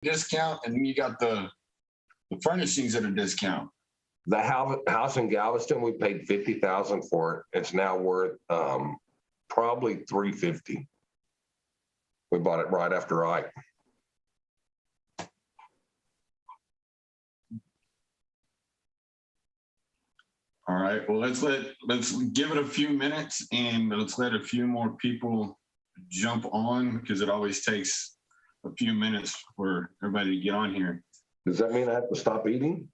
discount, and then you got the furnishings at a discount. The house in Galveston, we paid $50,000 for it. It's now worth probably $350,000. We bought it right after Ike. All right. Well, let's give it a few minutes, and let's let a few more people jump on, because it always takes a few minutes for everybody to get on here. Does that mean I have to stop eating?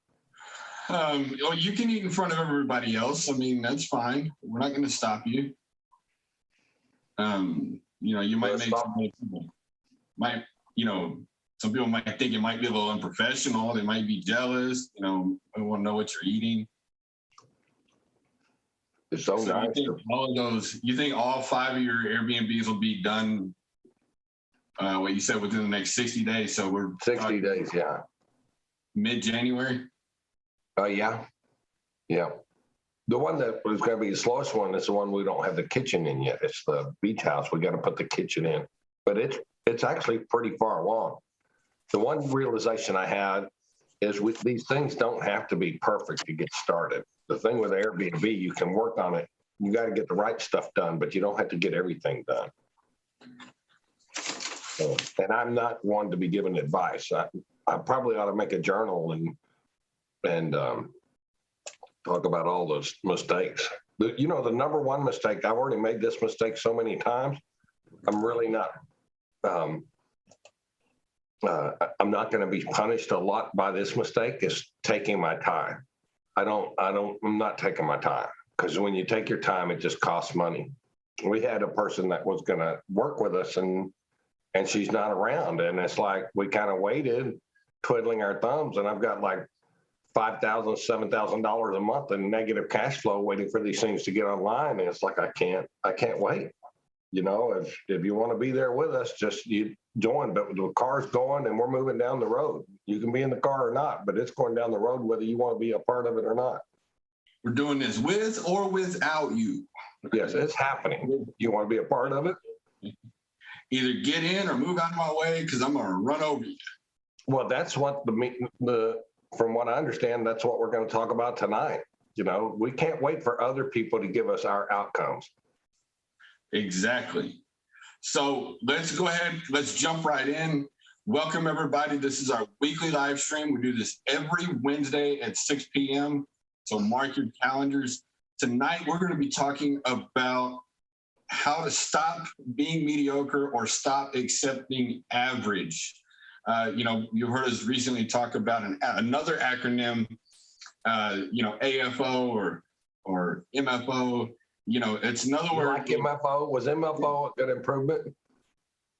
Well, you can eat in front of everybody else. I mean, that's fine. We're not going to stop you. You might make some people some people might think it might be a little unprofessional. They might be jealous. They want to know what you're eating. It's so nice. You think all 5 of your Airbnbs will be done? What you said within the next 60 days. So we're 60 days, yeah. Mid-January. Yeah. The one that was going to be the slowest one is the one we don't have the kitchen in yet. It's the beach house. We got to put the kitchen in, but it's actually pretty far along. The one realization I had is these things don't have to be perfect to get started. The thing with Airbnb, you can work on it. You got to get the right stuff done, but you don't have to get everything done. And I'm not one to be giving advice. I probably ought to make a journal and talk about all those mistakes. The number one mistake, I've already made this mistake so many times. I'm really not. I'm not going to be punished a lot by this mistake. Is taking my time. I'm not taking my time, because when you take your time, it just costs money. We had a person that was going to work with us, and she's not around. And it's like, we kind of waited, twiddling our thumbs, and I've got like $5,000, $7,000 a month in negative cash flow waiting for these things to get online. And it's like, I can't wait. If you want to be there with us, just you join. But the car's going and we're moving down the road. You can be in the car or not, but it's going down the road whether you want to be a part of it or not. We're doing this with or without you. Yes, it's happening. You want to be a part of it? Either get in or move out of my way, because I'm going to run over you. Well, that's what from what I understand, that's what we're going to talk about tonight. We can't wait for other people to give us our outcomes. Exactly. So let's go ahead. Let's jump right in. Welcome, everybody. This is our weekly live stream. We do this every Wednesday at 6 p.m. So mark your calendars. Tonight, we're going to be talking about how to stop being mediocre or stop accepting average. You've heard us recently talk about another acronym, AFO or MFO. It's another word. Like MFO. Was MFO a good improvement?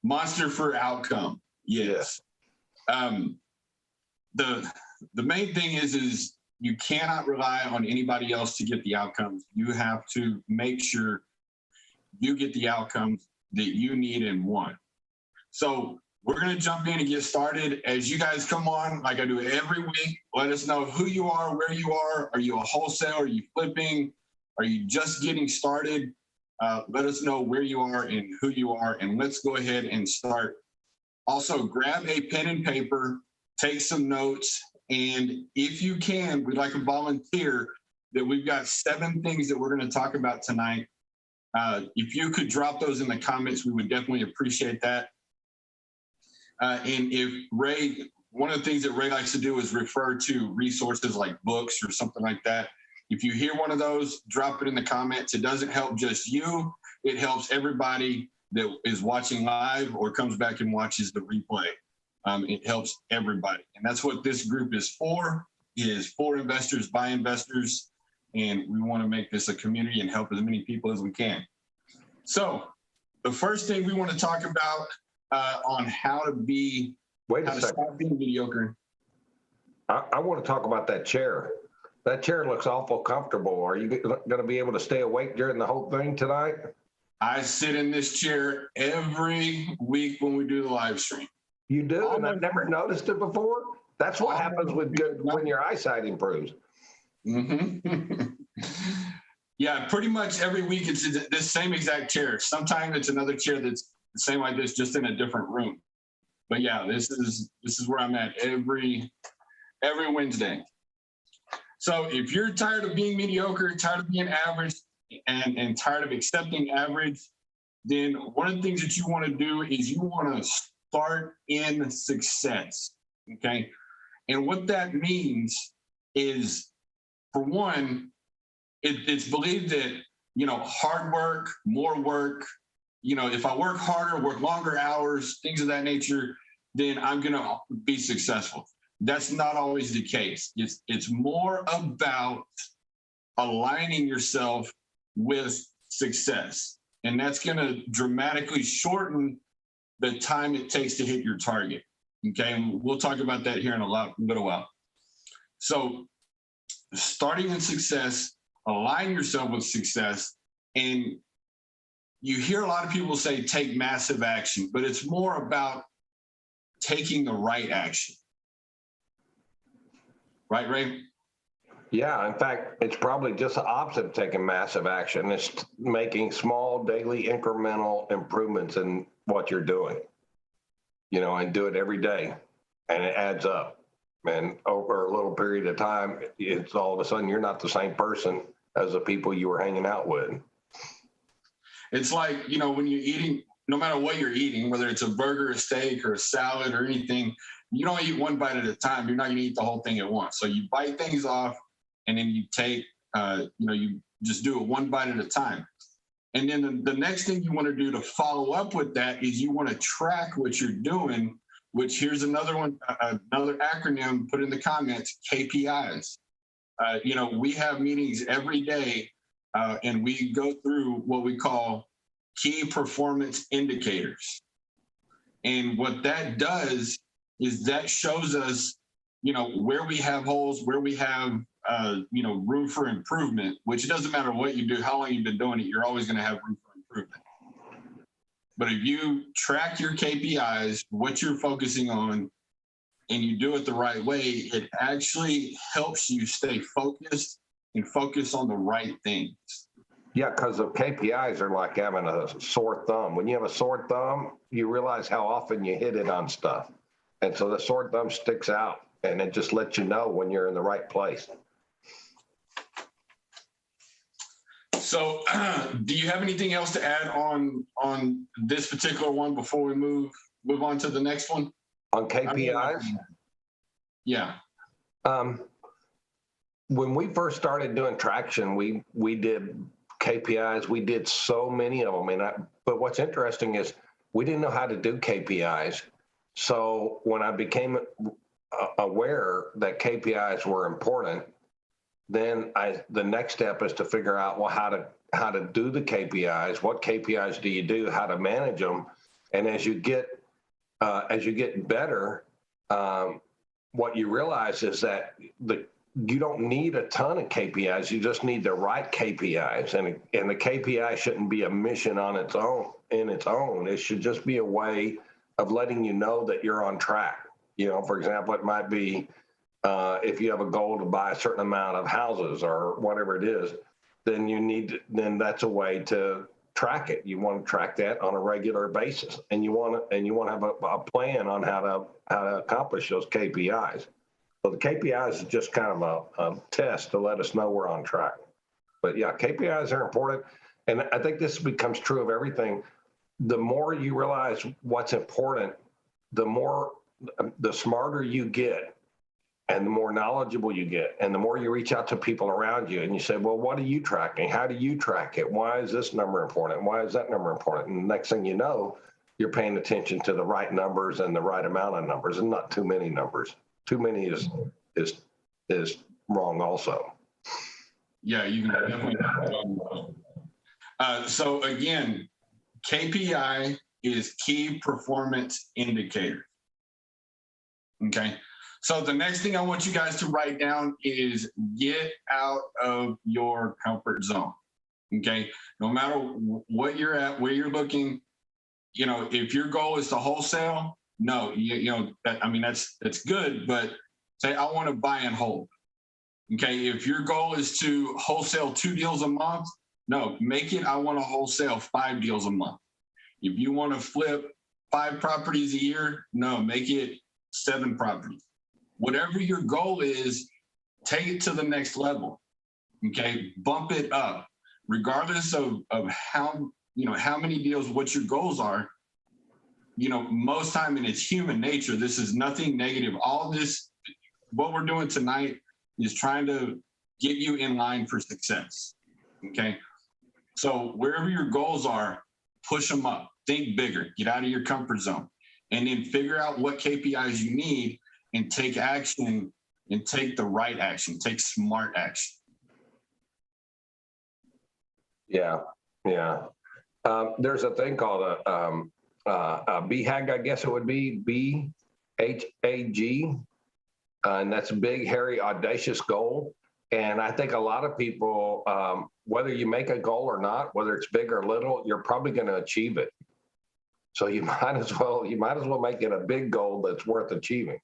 Monster for outcome. Yes. The main thing is you cannot rely on anybody else to get the outcomes. You have to make sure you get the outcomes that you need and want. So we're going to jump in and get started. As you guys come on, like I do every week, let us know who you are, where you are. Are you a wholesale? Are you flipping? Are you just getting started? Let us know where you are and who you are, and let's go ahead and start. Also, grab a pen and paper, take some notes, and if you can, we'd like a volunteer that we've got 7 things that we're going to talk about tonight. If you could drop those in the comments, we would definitely appreciate that. And if Ray, one of the things that Ray likes to do is refer to resources like books or something like that. If you hear one of those, drop it in the comments. It doesn't help just you. It helps everybody that is watching live or comes back and watches the replay. It helps everybody. And that's what this group is for investors, by investors. And we want to make this a community and help as many people as we can. So the first thing we want to talk about on how to stop being mediocre. I want to talk about that chair. That chair looks awful comfortable. Are you going to be able to stay awake during the whole thing tonight? I sit in this chair every week when we do the live stream. You do? And I've never noticed it before? That's what happens when your eyesight improves. Mm-hmm. Yeah, pretty much every week it's this same exact chair. Sometimes it's another chair that's the same like this, just in a different room. But yeah, this is where I'm at every Wednesday. So if you're tired of being mediocre, tired of being average, and tired of accepting average, then one of the things that you want to do is you want to start in success. Okay. And what that means is, for one, it's believed that, hard work, more work, if I work harder, work longer hours, things of that nature, then I'm going to be successful. That's not always the case. It's more about aligning yourself with success. And that's going to dramatically shorten the time it takes to hit your target. Okay. And we'll talk about that here in a little while. So starting in success, align yourself with success. And you hear a lot of people say, take massive action, but it's more about taking the right action. Right, Ray? Yeah, in fact, it's probably just the opposite of taking massive action. It's making small daily incremental improvements in what you're doing, and do it every day. And it adds up. And over a little period of time, it's all of a sudden you're not the same person as the people you were hanging out with. It's like, when you're eating, no matter what you're eating, whether it's a burger, a steak, or a salad or anything, you don't eat one bite at a time. You're not going to eat the whole thing at once. So you bite things off, and then you take, you just do it one bite at a time. And then the next thing you want to do to follow up with that is you want to track what you're doing, which here's another one, another acronym, put in the comments, KPIs. We have meetings every day, and we go through what we call key performance indicators. And what that does is that shows us, where we have holes, where we have, room for improvement, which it doesn't matter what you do, how long you've been doing it, you're always going to have room for improvement. But if you track your KPIs, what you're focusing on, and you do it the right way, it actually helps you stay focused and focus on the right things. Yeah, because the KPIs are like having a sore thumb. When you have a sore thumb, you realize how often you hit it on stuff. And so the sore thumb sticks out, and it just lets you know when you're in the right place. So do you have anything else to add on this particular one before we move on to the next one? On KPIs? Yeah. When we first started doing traction, we did KPIs. We did so many of them. But what's interesting is we didn't know how to do KPIs. So when I became aware that KPIs were important, then the next step is to figure out, well, how to do the KPIs. What KPIs do you do? How to manage them? And as you get better, what you realize is that you don't need a ton of KPIs. You just need the right KPIs, and the KPI shouldn't be a mission on its own. It should just be a way of letting you know that you're on track. For example, it might be if you have a goal to buy a certain amount of houses or whatever it is, then that's a way to track it. You want to track that on a regular basis, and you want to have a plan on how to accomplish those KPIs. So the KPIs is just kind of a test to let us know we're on track. But yeah, KPIs are important, and I think this becomes true of everything. The more you realize what's important, the smarter you get, and the more knowledgeable you get, and the more you reach out to people around you and you say, well, what are you tracking? How do you track it? Why is this number important? Why is that number important? And the next thing you know, you're paying attention to the right numbers and the right amount of numbers, and not too many numbers. Too many is wrong also. Yeah, you can definitely. So again, KPI is key performance indicator. Okay. So the next thing I want you guys to write down is get out of your comfort zone. Okay. No matter what you're at, where you're looking, if your goal is to wholesale, no, that's good, but say, I want to buy and hold. Okay. If your goal is to wholesale 2 deals a month, no, make it, I want to wholesale 5 deals a month. If you want to flip 5 properties a year. No, make it 7 properties. Whatever your goal is, take it to the next level. Okay, bump it up, regardless of how, how many deals, what your goals are. Most time, and it's human nature, this is nothing negative. All this, what we're doing tonight is trying to get you in line for success. Okay, so wherever your goals are, push them up, think bigger, get out of your comfort zone, and then figure out what KPIs you need and take action, and take the right action, take smart action. Yeah. There's a thing called a BHAG, I guess it would be, BHAG, and that's big, hairy, audacious goal. And I think a lot of people, whether you make a goal or not, whether it's big or little, you're probably going to achieve it. So you might as well make it a big goal that's worth achieving.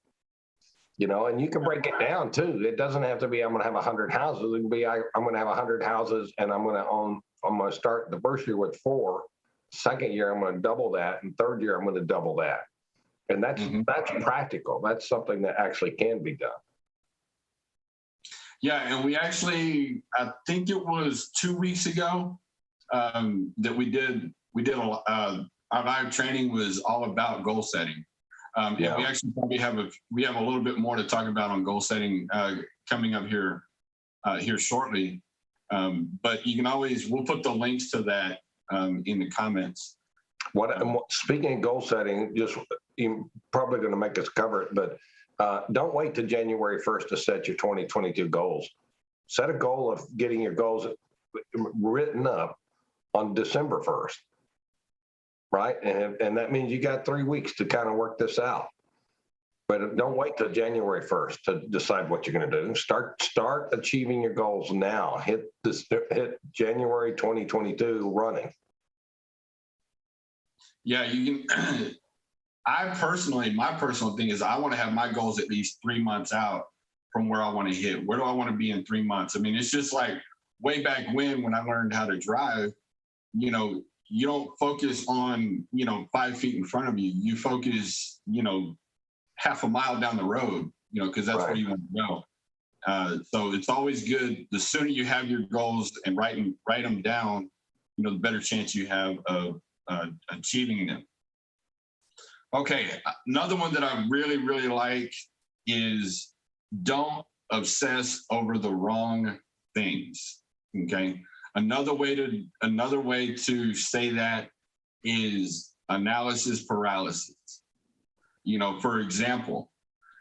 And you can break it down too. It doesn't have to be, I'm going to have 100 houses. It can be, I'm going to have 100 houses and I'm going to start the first year with 4. Second year, I'm going to double that. And third year, I'm going to double that. And that's practical. That's something that actually can be done. Yeah. And we actually, I think it was 2 weeks ago that we did our live training was all about goal setting. And we actually probably have a little bit more to talk about on goal setting coming up here shortly. But you can always, we'll put the links to that in the comments. Speaking of goal setting, just you're probably going to make us cover it, but don't wait till January 1st to set your 2022 goals. Set a goal of getting your goals written up on December 1st. Right. And that means you got 3 weeks to kind of work this out. But don't wait till January 1st to decide what you're going to do. Start achieving your goals now. Hit January 2022 running. Yeah, you can. My personal thing is I want to have my goals at least 3 months out from where I want to hit. Where do I want to be in 3 months? I mean, it's just like way back when I learned how to drive, you don't focus on, 5 feet in front of you. You focus, half a mile down the road, because that's where you want to go. So it's always good. The sooner you have your goals and write them down, the better chance you have of achieving them. Okay, another one that I really, really like is don't obsess over the wrong things. Okay. Another way to say that is analysis paralysis. For example,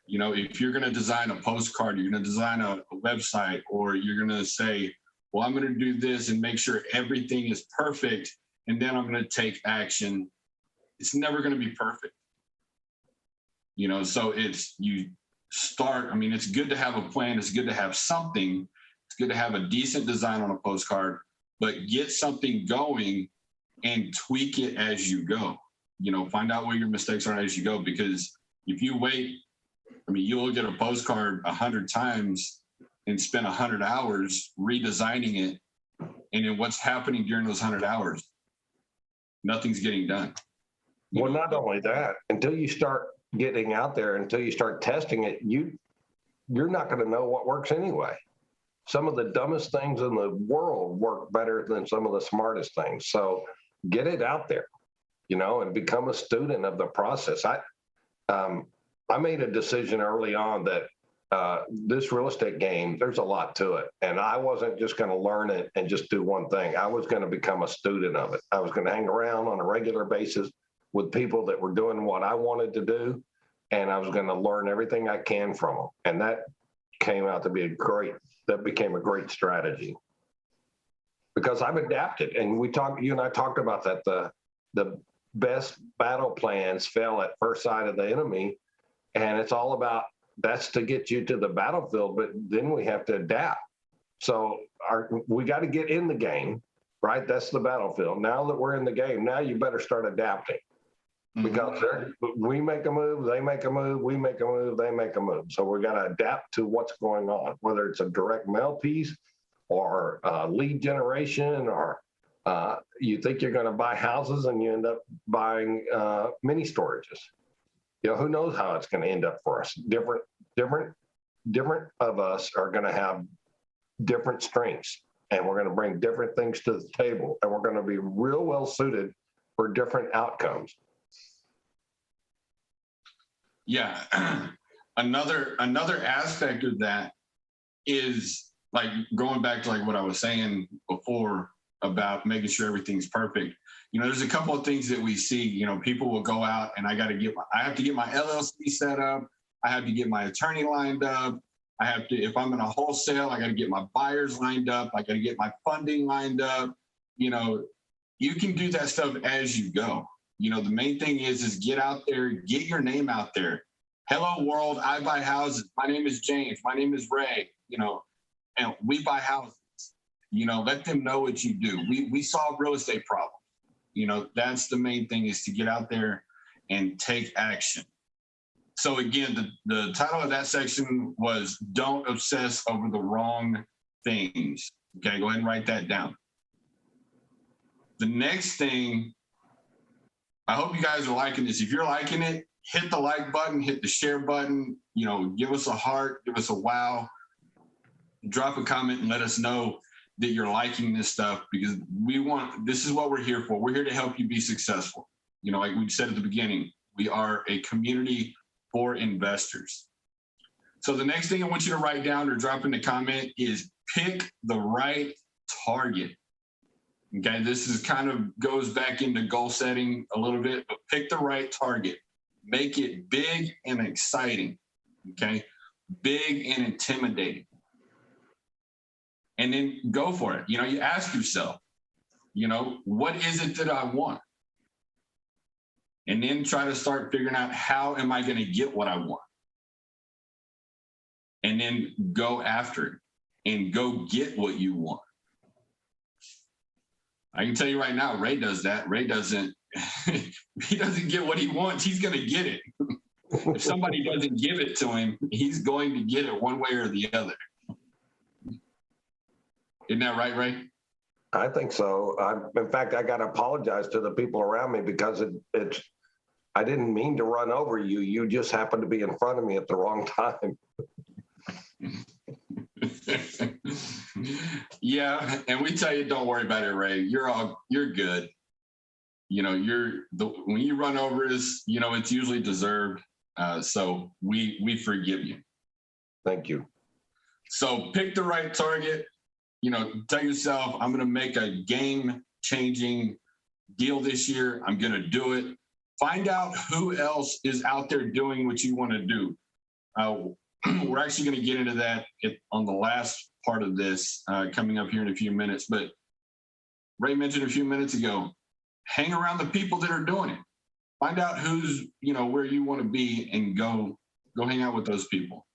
if you're going to design a postcard, you're going to design a website, or you're going to say, well, I'm going to do this and make sure everything is perfect, and then I'm going to take action. It's never going to be perfect. So it's good to have a plan. It's good to have something. It's good to have a decent design on a postcard, but get something going and tweak it as you go. Find out where your mistakes are as you go, because if you wait, you'll look at a postcard 100 times and spend 100 hours redesigning it. And then what's happening during those 100 hours? Nothing's getting done. Well, not only that, until you start getting out there, until you start testing it, you're not going to know what works anyway. Some of the dumbest things in the world work better than some of the smartest things. So get it out there, and become a student of the process. I made a decision early on that this real estate game, there's a lot to it. And I wasn't just going to learn it and just do one thing. I was going to become a student of it. I was going to hang around on a regular basis with people that were doing what I wanted to do. And I was going to learn everything I can from them. And that came out to be became a great strategy. Because I've adapted, and you and I talked about that. The best battle plans fail at first sight of the enemy. And it's all about, that's to get you to the battlefield, but then we have to adapt. So we got to get in the game, right? That's the battlefield. Now that we're in the game, now you better start adapting. Because we make a move, they make a move, we make a move, they make a move. So we got to adapt to what's going on, whether it's a direct mail piece or lead generation or You think you're going to buy houses and you end up buying mini storages. Who knows how it's going to end up for us? Different of us are going to have different strengths, and we're going to bring different things to the table, and we're going to be real well suited for different outcomes. Yeah. Another aspect of that is like going back to like what I was saying before about making sure everything's perfect. There's a couple of things that we see. People will go out and I have to get my LLC set up. I have to get my attorney lined up. I have to, if I'm in a wholesale, I got to get my buyers lined up. I got to get my funding lined up. You can do that stuff as you go. The main thing is get out there, get your name out there. Hello world, I buy houses. My name is James. My name is Ray. And we buy houses. Let them know what you do. We solve real estate problems. That's the main thing, is to get out there and take action. So again, the title of that section was Don't Obsess Over the Wrong Things. Okay, go ahead and write that down. The next thing, I hope you guys are liking this. If you're liking it, hit the like button, hit the share button, give us a heart, give us a wow, drop a comment and let us know that you're liking this stuff, because this is what we're here for. We're here to help you be successful. Like we said at the beginning, we are a community for investors. So the next thing I want you to write down or drop in the comment is pick the right target. Okay, this is kind of goes back into goal setting a little bit, but pick the right target. Make it big and exciting, okay? Big and intimidating. And then go for it. You ask yourself, what is it that I want? And then try to start figuring out, how am I going to get what I want? And then go after it and go get what you want. I can tell you right now, Ray does that. Ray doesn't, he doesn't get what he wants. He's going to get it. If somebody doesn't give it to him, he's going to get it one way or the other. Isn't that right, Ray? I think so. In fact, I got to apologize to the people around me, because I didn't mean to run over you. You just happened to be in front of me at the wrong time. Yeah, and we tell you, don't worry about it, Ray. You're good. When you run over us, it's usually deserved. So we forgive you. Thank you. So pick the right target. Tell yourself, I'm going to make a game-changing deal this year. I'm going to do it. Find out who else is out there doing what you want to do. We're actually going to get into that on the last part of this coming up here in a few minutes. But Ray mentioned a few minutes ago, hang around the people that are doing it. Find out who's, where you want to be, and go hang out with those people.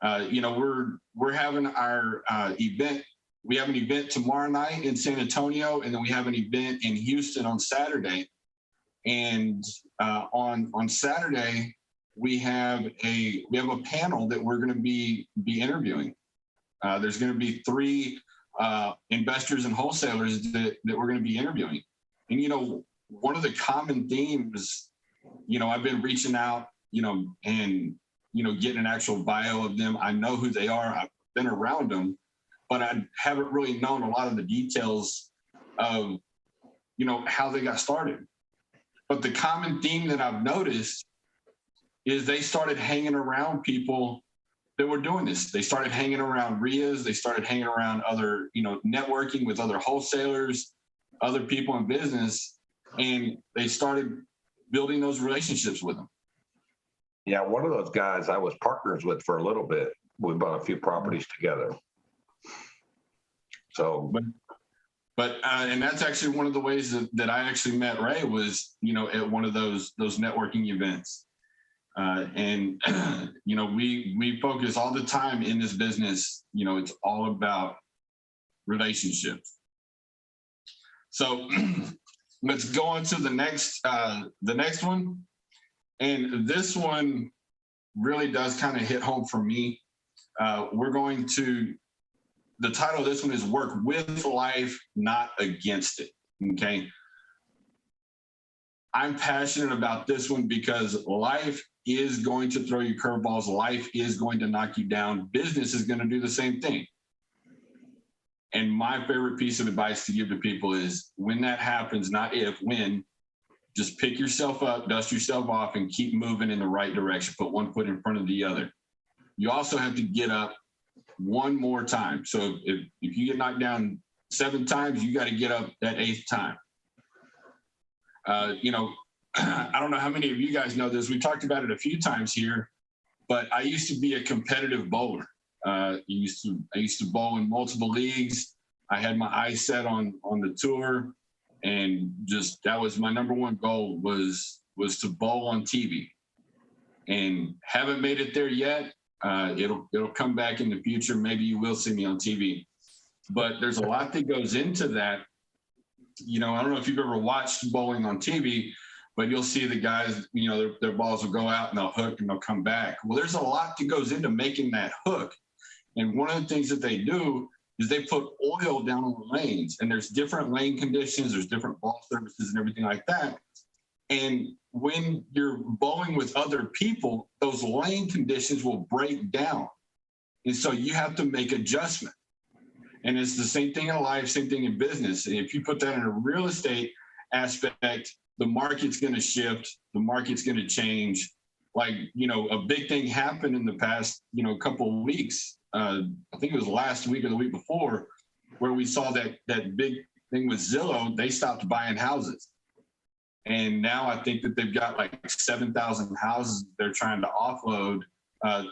We're having our event. We have an event tomorrow night in San Antonio, and then we have an event in Houston on Saturday. And on Saturday, we have a panel that we're going to be interviewing. There's going to be 3 investors and wholesalers that we're going to be interviewing. And one of the common themes, I've been reaching out, and getting an actual bio of them. I know who they are. I've been around them, but I haven't really known a lot of the details of, how they got started. But the common theme that I've noticed is they started hanging around people that were doing this. They started hanging around RIAs. They started hanging around other, networking with other wholesalers, other people in business, and they started building those relationships with them. Yeah, one of those guys I was partners with for a little bit. We bought a few properties together. So, but and that's actually one of the ways that I actually met Ray was, at one of those networking events. And we focus all the time in this business. It's all about relationships. So let's go on to the next one. And this one really does kind of hit home for me. We're going to the title of this one is Work with Life, Not Against It. Okay. I'm passionate about this one because life is going to throw you curveballs. Life is going to knock you down. Business is going to do the same thing. And my favorite piece of advice to give to people is when that happens, not if, when, just pick yourself up, dust yourself off, and keep moving in the right direction. Put one foot in front of the other. You also have to get up one more time. So if you get knocked down 7 times, you got to get up that 8th time. You know, I don't know how many of you guys know this. We talked about it a few times here, but I used to be a competitive bowler. I used to bowl in multiple leagues. I had my eyes set on the tour, and just that was my number one goal was to bowl on TV. And haven't made it there yet. It'll come back in the future. Maybe you will see me on TV, but there's a lot that goes into that. You know, I don't know if you've ever watched bowling on TV, but you'll see the guys, you know, their balls will go out and they'll hook and they'll come back. Well, there's a lot that goes into making that hook. And one of the things that they do is they put oil down on the lanes, and there's different lane conditions, there's different ball surfaces and everything like that. And when you're bowling with other people, those lane conditions will break down. And so you have to make adjustment. And it's the same thing in life, same thing in business. And if you put that in a real estate aspect, the market's going to shift, the market's going to change. Like, you know, a big thing happened in the past, you know, couple of weeks. I think it was last week or the week before, where we saw that big thing with Zillow. They stopped buying houses. And now I think that they've got like 7,000 houses they're trying to offload.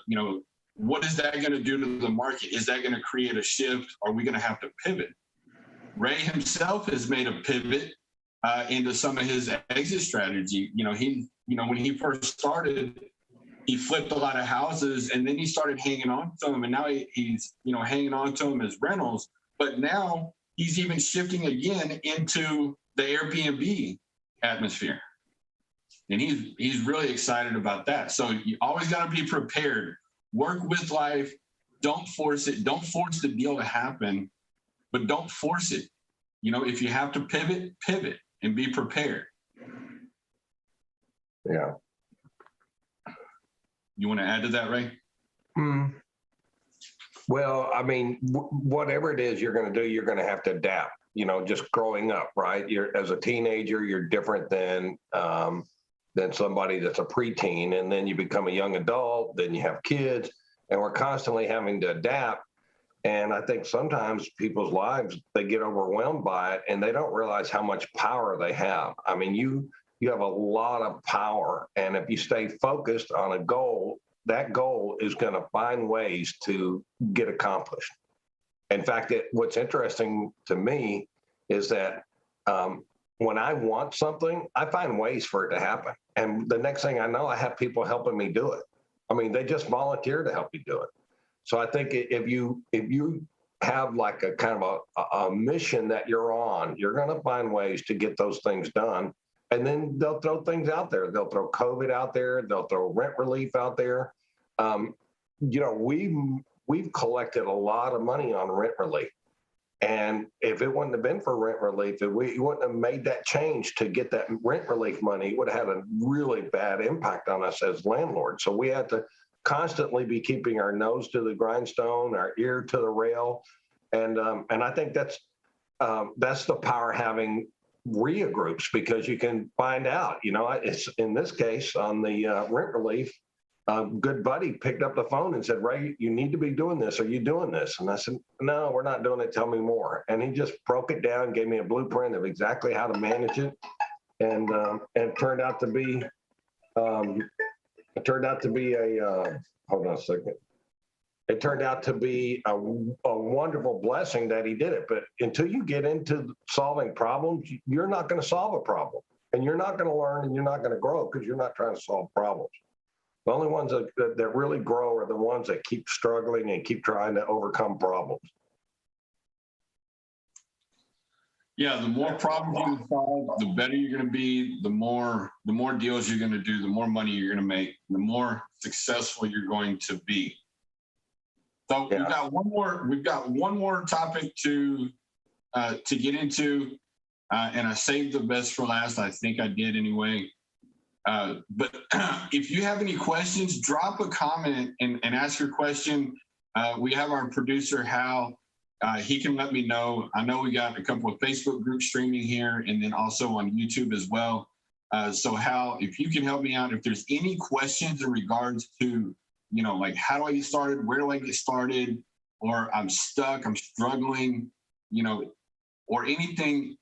You know, what is that going to do to the market? Is that going to create a shift? Are we going to have to pivot? Ray himself has made a pivot into some of his exit strategy. You know, when he first started, he flipped a lot of houses, and then he started hanging on to them. And now he's, you know, hanging on to them as rentals. But now he's even shifting again into the Airbnb atmosphere. And he's really excited about that. So you always got to be prepared. Work with life. Don't force it. Don't force the deal to happen, but don't force it. You know, if you have to pivot and be prepared. Yeah. You want to add to that, Ray? Well, I mean, whatever it is you're going to do, you're going to have to adapt. You know, just growing up, right? You're as a teenager, you're different than somebody that's a preteen, and then you become a young adult, then you have kids, and we're constantly having to adapt. And I think sometimes people's lives, they get overwhelmed by it, and they don't realize how much power they have. I mean, you have a lot of power, and if you stay focused on a goal, that goal is going to find ways to get accomplished. In fact, what's interesting to me is that when I want something, I find ways for it to happen. And the next thing I know, I have people helping me do it. I mean, they just volunteer to help me do it. So I think if you have like a kind of a mission that you're on, you're going to find ways to get those things done. And then they'll throw things out there. They'll throw COVID out there. They'll throw rent relief out there. You know, we've collected a lot of money on rent relief. And if it wouldn't have been for rent relief, if we wouldn't have made that change to get that rent relief money, it would have had a really bad impact on us as landlords. So we had to constantly be keeping our nose to the grindstone, our ear to the rail. And I think that's the power having RIA groups, because you can find out, you know, it's in this case on the rent relief, a good buddy picked up the phone and said, Ray, you need to be doing this. Are you doing this? And I said, no, we're not doing it. Tell me more. And he just broke it down, gave me a blueprint of exactly how to manage it. And it turned out to be, hold on a second. It turned out to be a wonderful blessing that he did it. But until you get into solving problems, you're not going to solve a problem, and you're not going to learn, and you're not going to grow because you're not trying to solve problems. The only ones that really grow are the ones that keep struggling and keep trying to overcome problems. Yeah, the more problems you can solve, the better you're going to be, the more deals you're going to do, the more money you're going to make, the more successful you're going to be. So Yeah. we've got one more topic to get into, and I saved the best for last. I think I did anyway. But if you have any questions, drop a comment and ask your question. We have our producer, Hal. He can let me know. I know we got a couple of Facebook groups streaming here and then also on YouTube as well. So Hal, if you can help me out, if there's any questions in regards to, like how do I get started? Where do I get started? Or I'm stuck, I'm struggling, or anything,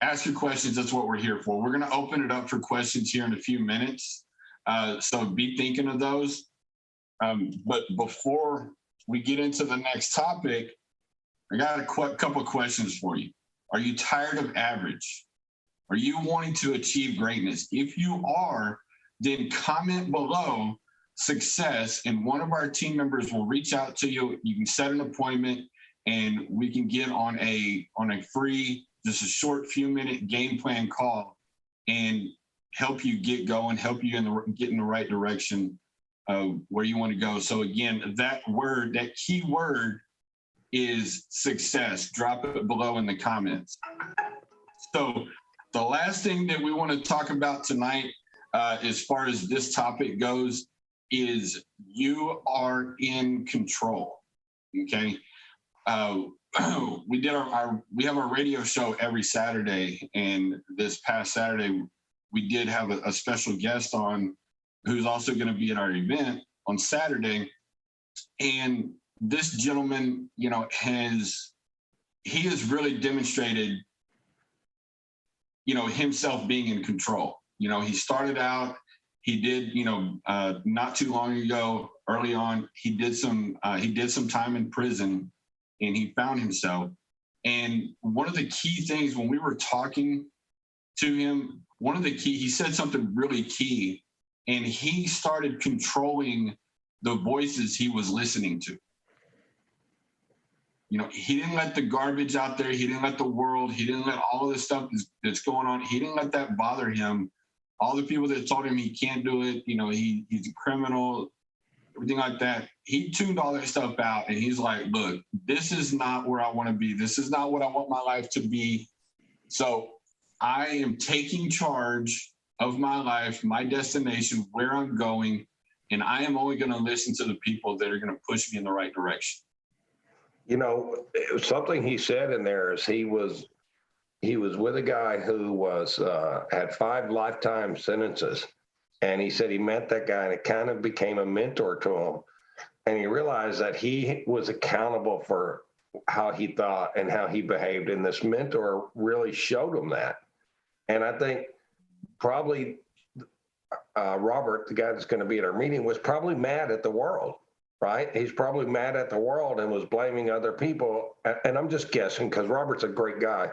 ask your questions. That's what we're here for. We're going to open it up for questions here in a few minutes. So be thinking of those. But before we get into the next topic, I got a couple of questions for you. Are you tired of average? Are you wanting to achieve greatness? If you are, then comment below success, and one of our team members will reach out to you. You can set an appointment, and we can get on a free, just a short few minute game plan call and help you get going, help you get in the right direction of where you want to go. So again, that key word is success. Drop it below in the comments. So the last thing that we want to talk about tonight, as far as this topic goes, is you are in control. Okay. We have our radio show every Saturday, and this past Saturday we did have a special guest on who's also going to be at our event on Saturday. And this gentleman, has really demonstrated, himself being in control. He started out, he did, not too long ago, early on, he did some time in prison, and he found himself. And one of the key things when we were talking to him, he said something really key, and he started controlling the voices he was listening to. He didn't let the garbage out there. He didn't let the world, he didn't let all of this stuff that's going on. He didn't let that bother him. All the people that told him he can't do it, he's a criminal, everything like that. He tuned all that stuff out, and he's like, look, this is not where I want to be. This is not what I want my life to be. So I am taking charge of my life, my destination, where I'm going, and I am only going to listen to the people that are going to push me in the right direction. It was something he said in there is he was with a guy who had 5 lifetime sentences. And he said he met that guy, and it kind of became a mentor to him. And he realized that he was accountable for how he thought and how he behaved. And this mentor really showed him that. And I think probably Robert, the guy that's going to be at our meeting, was probably mad at the world, right? He's probably mad at the world and was blaming other people. And I'm just guessing because Robert's a great guy.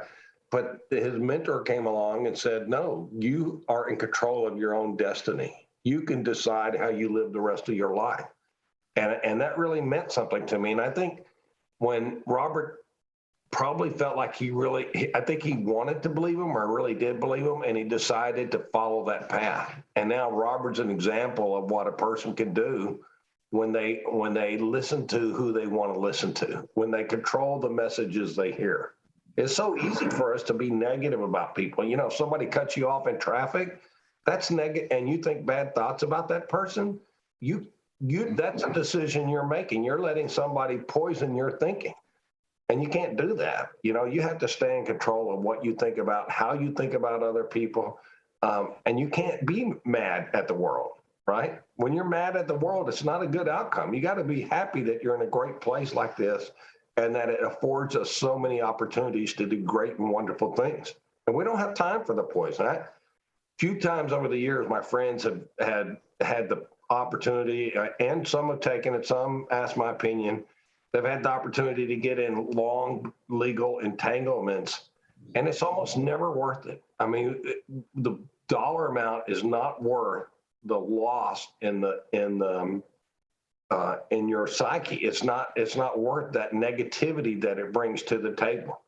But his mentor came along and said, no, you are in control of your own destiny. You can decide how you live the rest of your life. And that really meant something to me. And I think when Robert probably felt like I think he wanted to believe him or really did believe him, and he decided to follow that path. And now Robert's an example of what a person can do when they listen to who they want to listen to, when they control the messages they hear. It's so easy for us to be negative about people. If somebody cuts you off in traffic, that's negative, and you think bad thoughts about that person, that's a decision you're making. You're letting somebody poison your thinking, and you can't do that. You have to stay in control of what you think about, how you think about other people, and you can't be mad at the world, right? When you're mad at the world, it's not a good outcome. You got to be happy that you're in a great place like this, and that it affords us so many opportunities to do great and wonderful things. And we don't have time for the poison. A few times over the years, my friends have had the opportunity, and some have taken it, some asked my opinion. They've had the opportunity to get in long legal entanglements, and it's almost never worth it. I mean, the dollar amount is not worth the loss in your psyche. It's not worth that negativity that it brings to the table.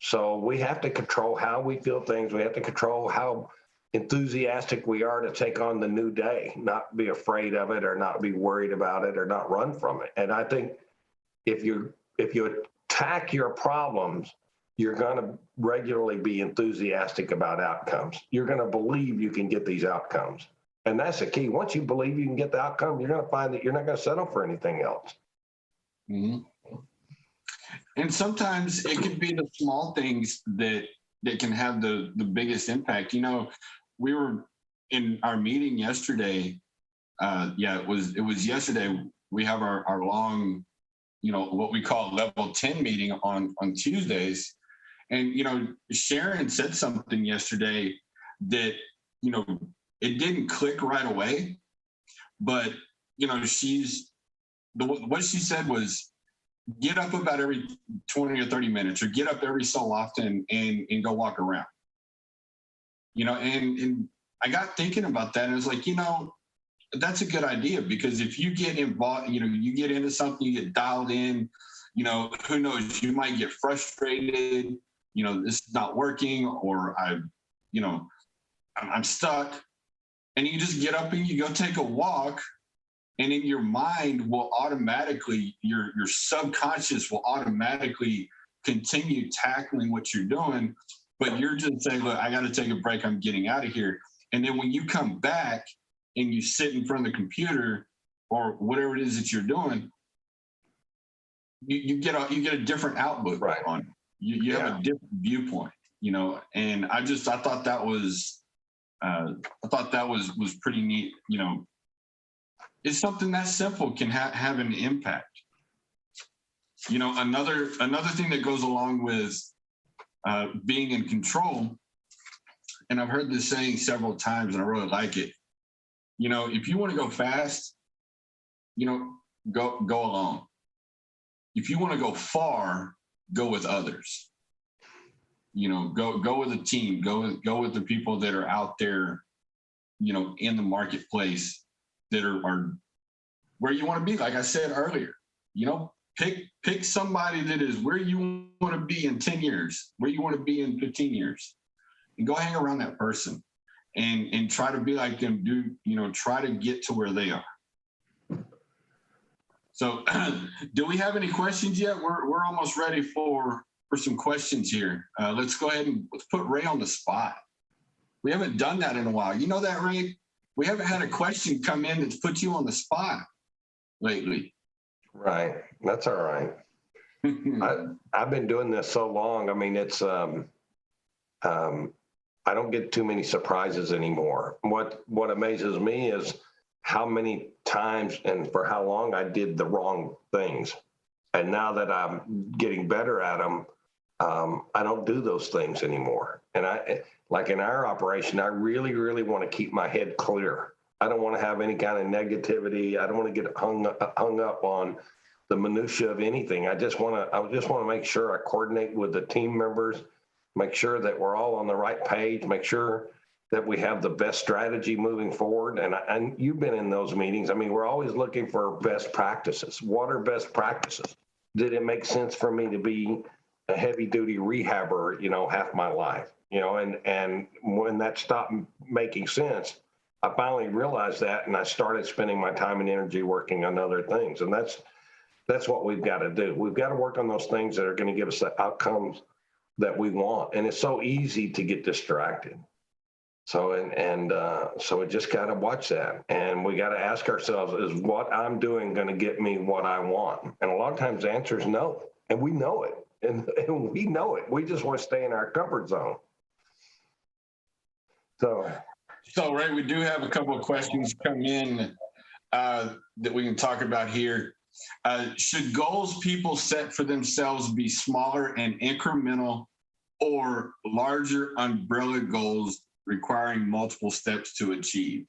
So we have to control how we feel things. We have to control how enthusiastic we are to take on the new day, not be afraid of it or not be worried about it or not run from it. And I think if you attack your problems, you're going to regularly be enthusiastic about outcomes. You're going to believe you can get these outcomes. And that's the key. Once you believe you can get the outcome, you're going to find that you're not going to settle for anything else. Mm-hmm. And sometimes it could be the small things that can have the biggest impact. You know, we were in our meeting yesterday. It was yesterday. We have our long, you know, what we call level 10 meeting on Tuesdays. And, you know, Sharon said something yesterday that, you know, it didn't click right away, but, you know, what she said was, get up about every 20 or 30 minutes, or get up every so often and go walk around. You know, and I got thinking about that, and I was like, you know, that's a good idea, because if you get involved, you know, you get into something, you get dialed in, you know, who knows, you might get frustrated, you know, this is not working, or I'm stuck. And you just get up and you go take a walk, and in your mind will automatically, your subconscious will automatically continue tackling what you're doing, but you're just saying, look, I got to take a break, I'm getting out of here. And then when you come back and you sit in front of the computer or whatever it is that you're doing, you get a different outlook right on it. You have a different viewpoint, you know. And I thought that was pretty neat. You know, it's something that simple can have an impact. You know, another thing that goes along with being in control, and I've heard this saying several times, and I really like it. You know, if you want to go fast, you know, go alone. If you want to go far, go with others. You know, go with a team. Go with the people that are out there, you know, in the marketplace, that are where you want to be. Like I said earlier, you know, pick somebody that is where you want to be in 10 years, where you want to be in 15 years, and go hang around that person and try to be like them. Try to get to where they are. So do we have any questions yet? We're almost ready for some questions here. Let's go ahead and let's put Ray on the spot. We haven't done that in a while. You know that, Ray? We haven't had a question come in that's put you on the spot lately. Right. That's all right. I've been doing this so long. I mean, it's, I don't get too many surprises anymore. What amazes me is how many times and for how long I did the wrong things. And now that I'm getting better at them, I don't do those things anymore. And like in our operation, I really, really want to keep my head clear. I don't want to have any kind of negativity. I don't want to get hung up on the minutia of anything. I just want to make sure I coordinate with the team members, make sure that we're all on the right page, make sure that we have the best strategy moving forward. And you've been in those meetings. I mean, we're always looking for best practices. What are best practices? Did it make sense for me to be a heavy duty rehabber, you know, half my life, you know, and when that stopped making sense, I finally realized that, and I started spending my time and energy working on other things. And that's what we've got to do. We've got to work on those things that are going to give us the outcomes that we want. And it's so easy to get distracted. So, so we just got to watch that. And we got to ask ourselves, is what I'm doing going to get me what I want? And a lot of times the answer is no. And we know it. And we know it. We just want to stay in our comfort zone. So, Ray, we do have a couple of questions come in that we can talk about here. Should goals people set for themselves be smaller and incremental, or larger umbrella goals requiring multiple steps to achieve?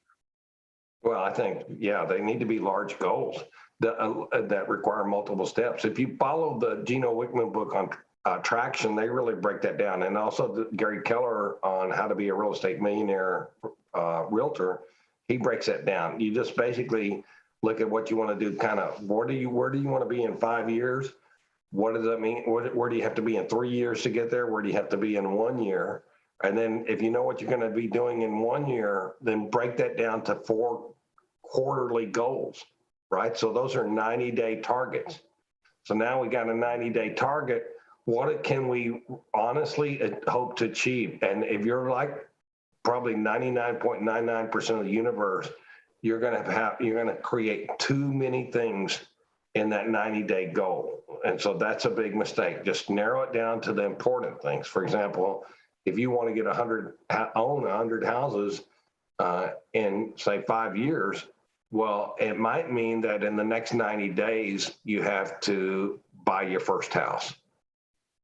Well, I think, yeah, they need to be large goals that require multiple steps. If you follow the Gino Wickman book on traction, they really break that down. And also Gary Keller on how to be a real estate millionaire realtor, he breaks that down. You just basically look at what you want to do, kind of where do you want to be in 5 years? What does that mean? Where do you have to be in 3 years to get there? Where do you have to be in 1 year? And then if you know what you're going to be doing in 1 year, then break that down to 4 quarterly goals, right? So those are 90-day targets. So now we got a 90-day target. What can we honestly hope to achieve? And if you're like probably 99.99% of the universe, you're going to create too many things in that 90-day goal. And so that's a big mistake. Just narrow it down to the important things. For example, if you want to get own 100 houses in say 5 years, well, it might mean that in the next 90 days, you have to buy your first house.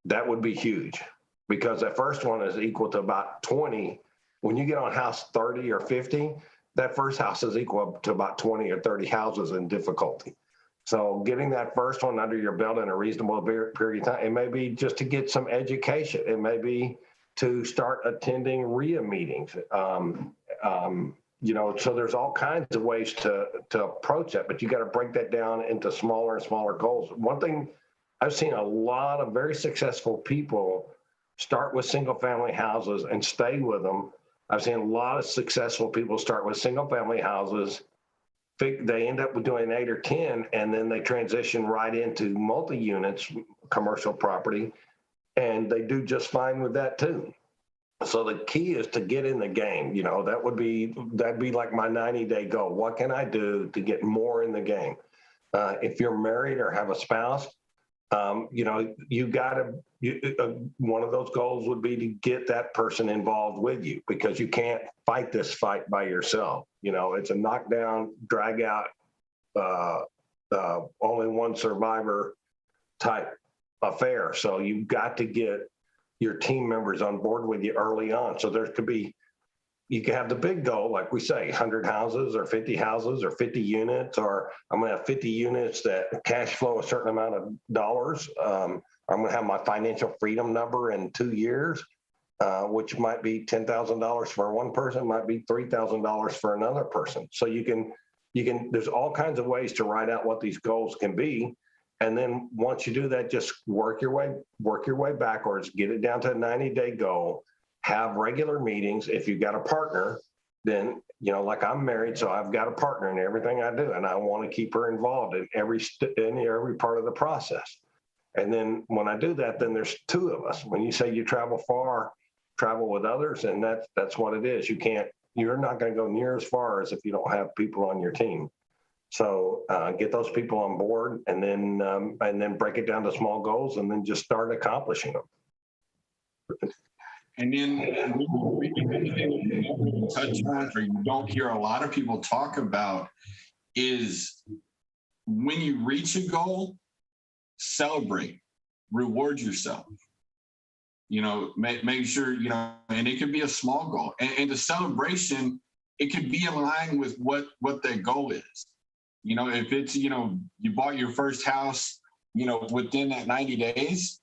That would be huge, because that first one is equal to about 20. When you get on house 30 or 50, that first house is equal to about 20 or 30 houses in difficulty. So getting that first one under your belt in a reasonable period of time, it may be just to get some education. It may be to start attending RIA meetings. So there's all kinds of ways to approach that, but you got to break that down into smaller and smaller goals. One thing I've seen a lot of very successful people start with single family houses and stay with them. I've seen a lot of successful people start with single family houses. They end up with doing 8 or 10, and then they transition right into multi-units, commercial property, and they do just fine with that too. So the key is to get in the game. That'd be like my 90-day goal. What can I do to get more in the game? If you're married or have a spouse, you got to, one of those goals would be to get that person involved with you, because you can't fight this fight by yourself. It's a knockdown, drag out, only one survivor type affair. So you've got to get your team members on board with you early on. So you can have the big goal, like we say, 100 houses or 50 houses or 50 units, or I'm going to have 50 units that cash flow a certain amount of dollars. I'm going to have my financial freedom number in 2 years, which might be $10,000 for one person, might be $3,000 for another person. So there's all kinds of ways to write out what these goals can be. And then once you do that, just work your way backwards, get it down to a 90-day goal. Have regular meetings. If you've got a partner, then, like I'm married, so I've got a partner in everything I do, and I want to keep her involved in every part of the process. And then when I do that, then there's 2 of us. When you say you travel far, travel with others, and that's what it is. You're not going to go near as far as if you don't have people on your team. So get those people on board, and then break it down to small goals, and then just start accomplishing them. And then touch on, or you don't hear a lot of people talk about, is when you reach a goal, celebrate, reward yourself. Make sure, and it could be a small goal. And the celebration, it could be in line with what that goal is. If it's, you bought your first house, within that 90 days,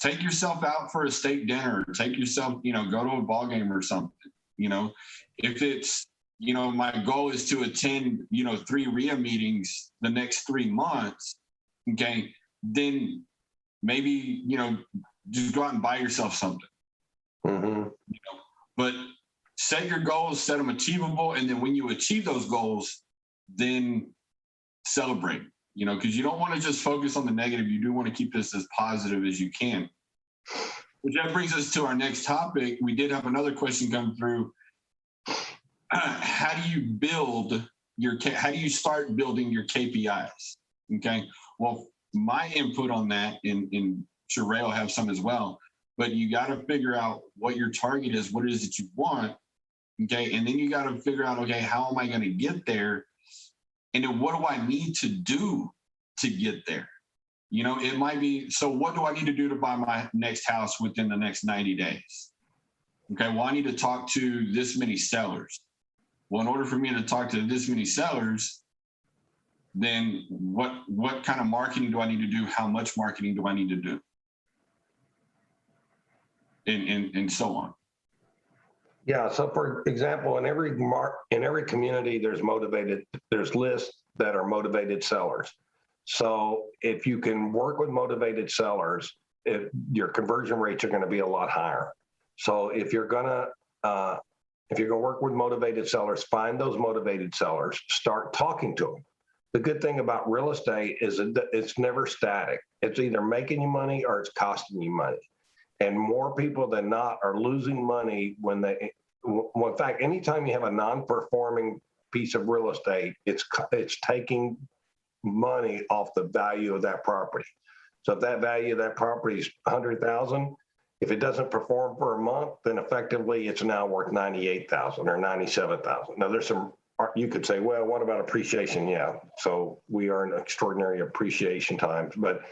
take yourself out for a steak dinner, take yourself, go to a ball game or something. If it's, my goal is to attend, 3 RIA meetings the next 3 months, okay, then maybe, just go out and buy yourself something. Mm-hmm. But set your goals, set them achievable, and then when you achieve those goals, then celebrate. Because you don't want to just focus on the negative. You do want to keep this as positive as you can. Which that brings us to our next topic. We did have another question come through. How do you start building your KPIs? Okay. Well, my input on that, and sure Ray will have some as well, but you got to figure out what your target is, what it is that you want. Okay. And then you got to figure out, okay, how am I going to get there? And then what do I need to do to get there? It might be, so what do I need to do to buy my next house within the next 90 days? Okay, well, I need to talk to this many sellers. Well, in order for me to talk to this many sellers, then what kind of marketing do I need to do? How much marketing do I need to do? And so on. Yeah. So for example, in every community, there's lists that are motivated sellers. So if you can work with motivated sellers, your conversion rates are going to be a lot higher. So if you're going to work with motivated sellers, find those motivated sellers, start talking to them. The good thing about real estate is that it's never static. It's either making you money or it's costing you money. And more people than not are losing money when they, well, in fact, anytime you have a non-performing piece of real estate, it's taking money off the value of that property. So if that value of that property is 100,000, if it doesn't perform for a month, then effectively it's now worth 98,000 or 97,000. Now there's some, you could say, well, what about appreciation? Yeah, so we are in extraordinary appreciation times, but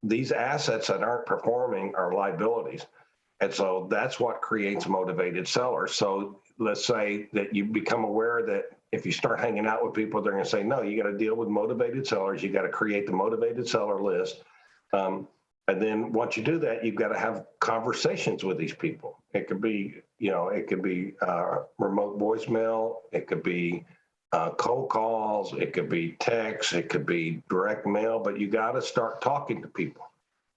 these assets that aren't performing are liabilities. And so that's what creates motivated sellers. So let's say that you become aware that if you start hanging out with people, they're going to say, no, you got to deal with motivated sellers. You got to create the motivated seller list. And then once you do that, you've got to have conversations with these people. It could be, it could be remote voicemail. It could be cold calls. It could be text. It could be direct mail. But you got to start talking to people.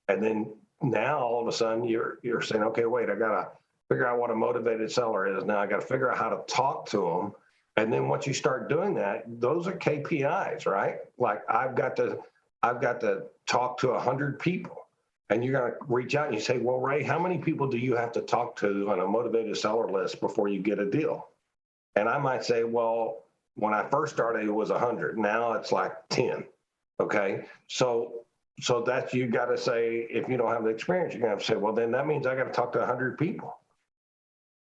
And then now all of a sudden you're saying, okay, wait, I got to figure out what a motivated seller is. Now I got to figure out how to talk to them. And then once you start doing that, those are KPIs, right? Like I've got to talk to 100 people. And you're going to reach out and you say, well, Ray, how many people do you have to talk to on a motivated seller list before you get a deal? And I might say, well, when I first started, it was 100. Now it's like 10. Okay. So that's, you got to say, if you don't have the experience, you're going to have to say, well, then that means I got to talk to 100 people.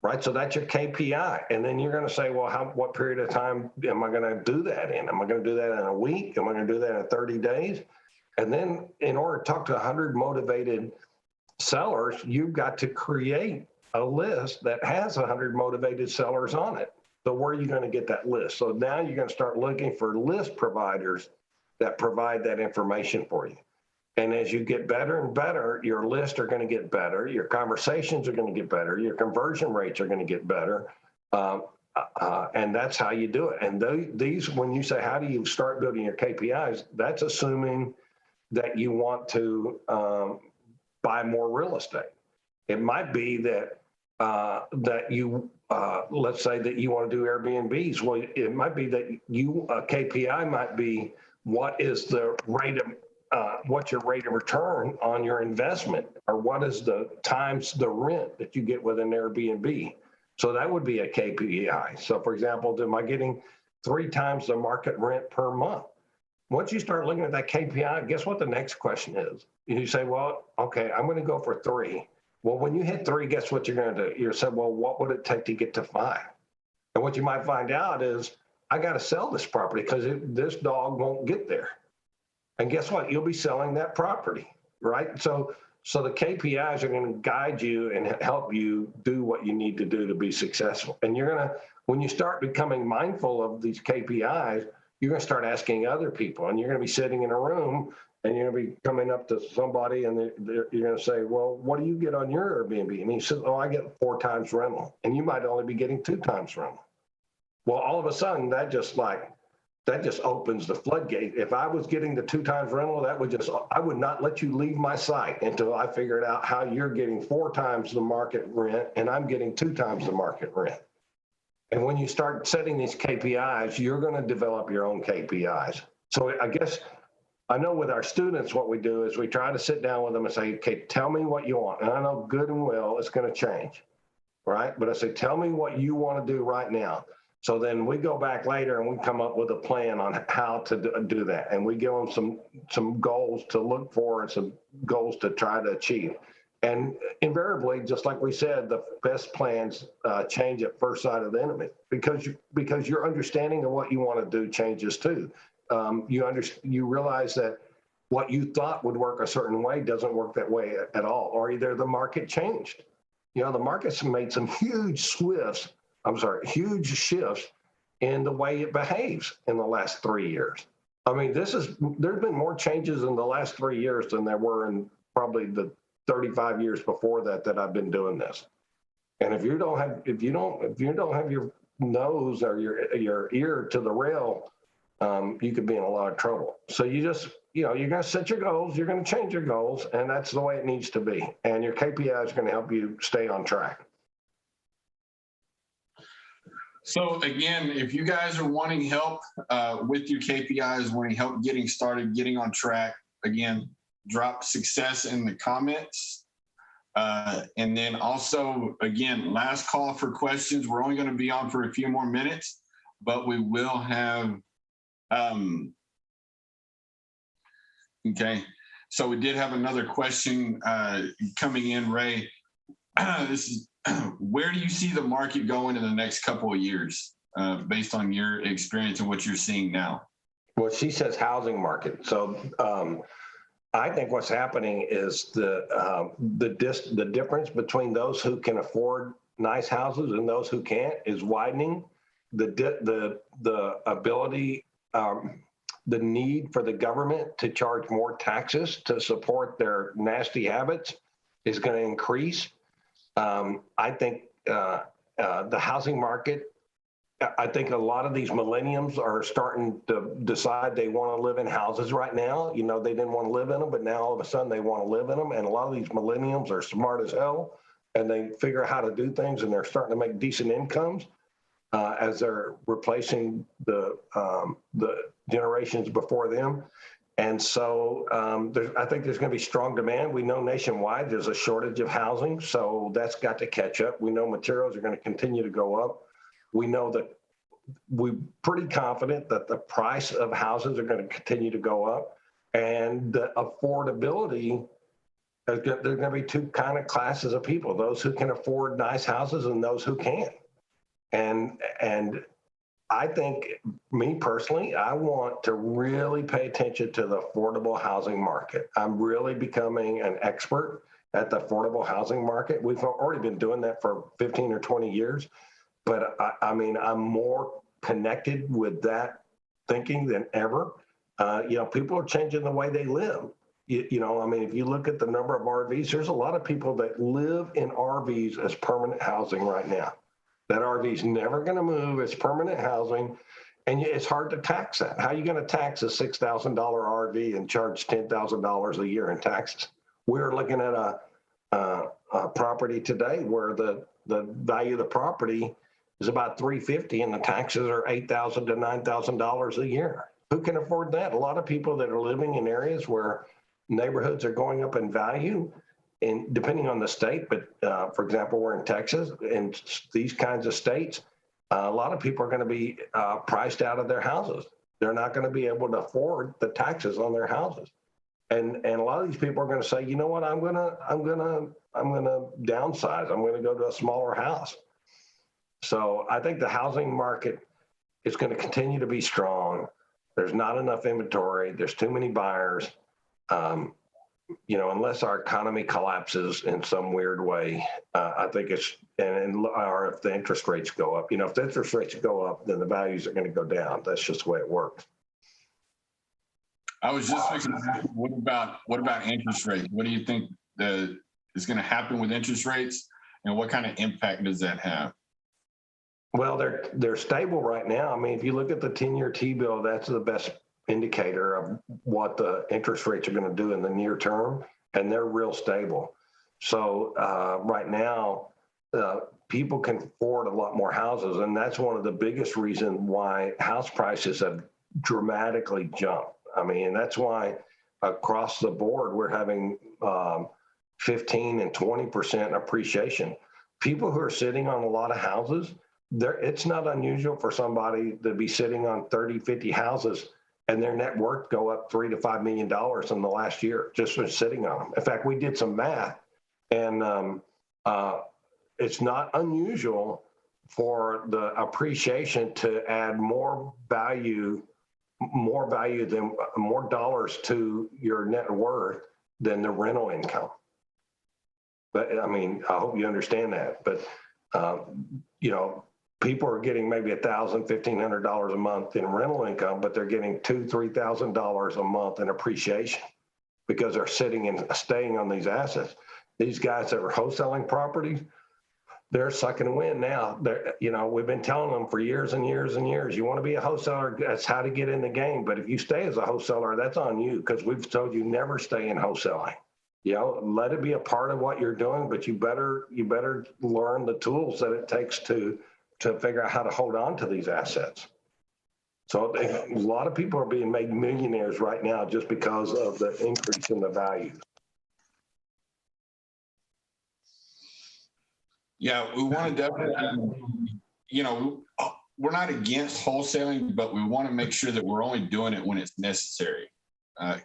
Right. So that's your KPI. And then you're going to say, well, what period of time am I going to do that in? Am I going to do that in a week? Am I going to do that in 30 days? And then in order to talk to 100 motivated sellers, you've got to create a list that has 100 motivated sellers on it. So where are you going to get that list? So now you're going to start looking for list providers that provide that information for you. And as you get better and better, your lists are going to get better. Your conversations are going to get better. Your conversion rates are going to get better. And that's how you do it. And these, when you say, how do you start building your KPIs? That's assuming that you want to buy more real estate. It might be that you, let's say that you want to do Airbnbs. Well, it might be that KPI might be what is the rate of, what's your rate of return on your investment, or what is the times the rent that you get with an Airbnb. So that would be a KPI. So for example, am I getting 3 times the market rent per month? Once you start looking at that KPI, guess what the next question is? You say, well, okay, I'm going to go for 3. Well, when you hit 3, guess what you're going to do? You're saying, well, what would it take to get to 5? And what you might find out is, I got to sell this property because this dog won't get there. And guess what? You'll be selling that property, right? So the KPIs are going to guide you and help you do what you need to do to be successful. And you're going to, when you start becoming mindful of these KPIs, you're going to start asking other people, and you're going to be sitting in a room and you're going to be coming up to somebody and you're going to say, well, what do you get on your Airbnb? And he says, oh, I get 4 times rental. And you might only be getting 2 times rental. Well, all of a sudden that just opens the floodgate. If I was getting the 2 times rental, I would not let you leave my site until I figured out how you're getting 4 times the market rent and I'm getting 2 times the market rent. And when you start setting these KPIs, you're going to develop your own KPIs. So I guess I know with our students, what we do is we try to sit down with them and say, okay, tell me what you want. And I know good and well it's going to change, right? But I say, tell me what you want to do right now. So then we go back later and we come up with a plan on how to do that. And we give them some goals to look for and some goals to try to achieve. And invariably, just like we said, the best plans change at first sight of the enemy because your understanding of what you want to do changes too. You realize that what you thought would work a certain way doesn't work that way at all, or either the market changed. The market's made some huge shifts in the way it behaves in the last 3 years. I mean, there's been more changes in the last 3 years than there were in probably the 35 years before that I've been doing this. And if you don't have your nose or your ear to the rail, you could be in a lot of trouble. So you're going to set your goals, you're going to change your goals, and that's the way it needs to be. And your KPI is going to help you stay on track. So again, if you guys are wanting help with your KPIs, wanting help getting started, getting on track, again, drop success in the comments. And then also, again, last call for questions. We're only going to be on for a few more minutes, but we will have, okay. So we did have another question coming in, Ray. This is, where do you see the market going in the next couple of years, based on your experience and what you're seeing now? Well, she says housing market. So I think what's happening is the difference between those who can afford nice houses and those who can't is widening. The ability, the need for the government to charge more taxes to support their nasty habits is going to increase. I think the housing market, I think a lot of these millennials are starting to decide they want to live in houses right now. You know, they didn't want to live in them, but now all of a sudden they want to live in them. And a lot of these millennials are smart as hell, and they figure out how to do things, and they're starting to make decent incomes as they're replacing the generations before them. And so I think there's going to be strong demand. We know nationwide there's a shortage of housing, so that's got to catch up. We know materials are going to continue to go up. We know that we're pretty confident that the price of houses are going to continue to go up, and the affordability, there's going to be two kind of classes of people: those who can afford nice houses and those who can't. And I think, me personally, I want to really pay attention to the affordable housing market. I'm really becoming an expert at the affordable housing market. We've already been doing that for 15 or 20 years. But I mean, I'm more connected with that thinking than ever. You know, people are changing the way they live. You know, I mean, if you look at the number of RVs, there's a lot of people that live in RVs as permanent housing right now. That RV is never going to move. It's permanent housing, and it's hard to tax that. How are you going to tax a $6,000 RV and charge $10,000 a year in taxes? We're looking at a property today where the value of the property is about $350, and the taxes are $8,000 to $9,000 a year. Who can afford that? A lot of people that are living in areas where neighborhoods are going up in value, and depending on the state, but for example, we're in Texas, in these kinds of states, a lot of people are going to be priced out of their houses. They're not going to be able to afford the taxes on their houses, and a lot of these people are going to say, you know what, I'm going to downsize. I'm going to go to a smaller house. So I think the housing market is going to continue to be strong. There's not enough inventory. There's too many buyers. You know, unless our economy collapses in some weird way, I think or if the interest rates go up. You know, if the interest rates go up, then the values are going to go down. That's just the way it works. I was just thinking, what about interest rates? What do you think is going to happen with interest rates, and what kind of impact does that have? Well, they're stable right now. I mean, if you look at the 10-year T-bill, that's the best indicator of what the interest rates are going to do in the near term, and they're real stable. So right now, people can afford a lot more houses, and that's one of the biggest reasons why house prices have dramatically jumped. I mean, that's why across the board we're having 15 and 20% appreciation. People who are sitting on a lot of houses, it's not unusual for somebody to be sitting on 30, 50 houses and their net worth go up $3 to $5 million in the last year just for sitting on them. In fact, we did some math, and it's not unusual for the appreciation to add more dollars to your net worth than the rental income. But I mean, I hope you understand that. But you know, people are getting maybe $1,000, $1,500 a month in rental income, but they're getting $2,000, $3,000 a month in appreciation because they're sitting and staying on these assets. These guys that are wholesaling properties, they're sucking wind now. You know, we've been telling them for years and years and years, you want to be a wholesaler, that's how to get in the game. But if you stay as a wholesaler, that's on you, because we've told you never stay in wholesaling. You know, let it be a part of what you're doing, but you better learn the tools that it takes to to figure out how to hold on to these assets. So a lot of people are being made millionaires right now just because of the increase in the value. Yeah, we want to definitely, we're not against wholesaling, but we want to make sure that we're only doing it when it's necessary.